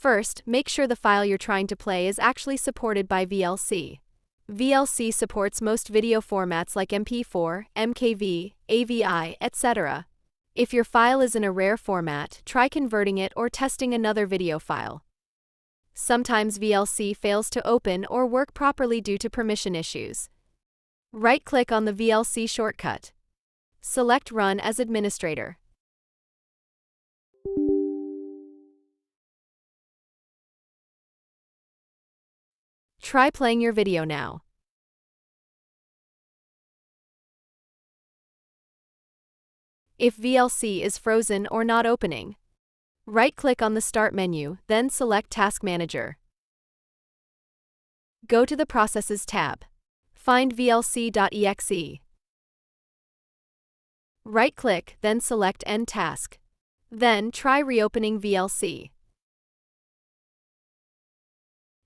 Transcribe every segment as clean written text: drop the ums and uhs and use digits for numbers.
First, make sure the file you're trying to play is actually supported by VLC. VLC supports most video formats like MP4, MKV, AVI, etc. If your file is in a rare format, try converting it or testing another video file. Sometimes VLC fails to open or work properly due to permission issues. Right-click on the VLC shortcut. Select Run as administrator. Try playing your video now. If VLC is frozen or not opening, right-click on the Start menu, then select Task Manager. Go to the Processes tab. Find VLC.exe. Right-click, then select End Task. Then try reopening VLC.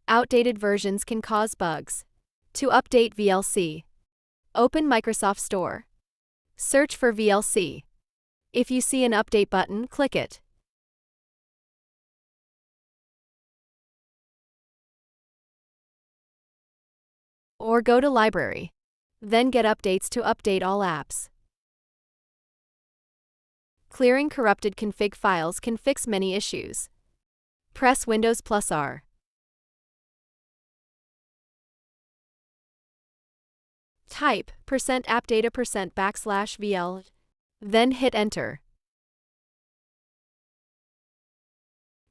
Outdated versions can cause bugs. To update VLC, open Microsoft Store. Search for VLC. If you see an update button, click it. Or go to Library. Then get updates to update all apps. Clearing corrupted config files can fix many issues. Press Windows plus R. Type %appdata%\vl, then hit Enter.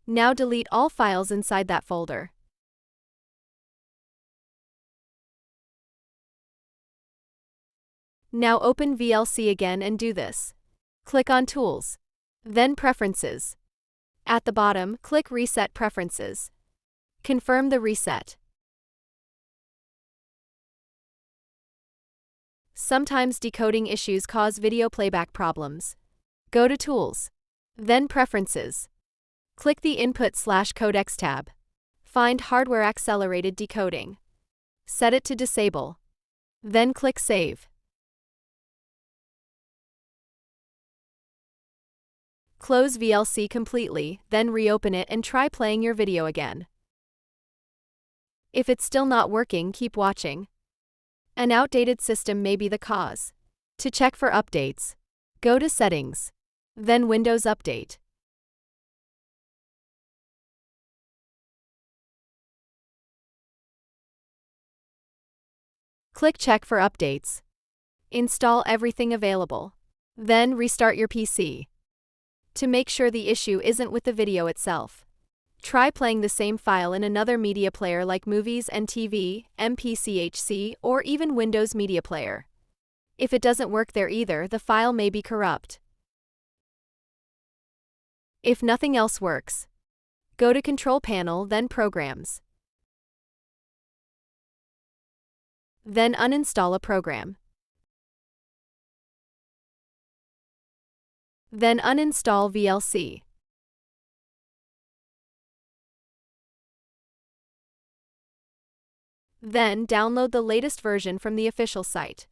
Now delete all files inside that folder. Now open VLC again and do this. Click on Tools, then Preferences. At the bottom, click Reset Preferences. Confirm the reset. Sometimes decoding issues cause video playback problems. Go to Tools, then Preferences. Click the Input/Codecs tab. Find Hardware Accelerated Decoding. Set it to Disable. Then click Save. Close VLC completely, then reopen it and try playing your video again. If it's still not working, keep watching. An outdated system may be the cause. To check for updates, go to Settings, then Windows Update. Click Check for updates. Install everything available. Then restart your PC. To make sure the issue isn't with the video itself, try playing the same file in another media player like Movies and TV, MPCHC, or even Windows Media Player. If it doesn't work there either, the file may be corrupt. If nothing else works, go to Control Panel, then Programs. Then uninstall a program. Then uninstall VLC. Then download the latest version from the official site.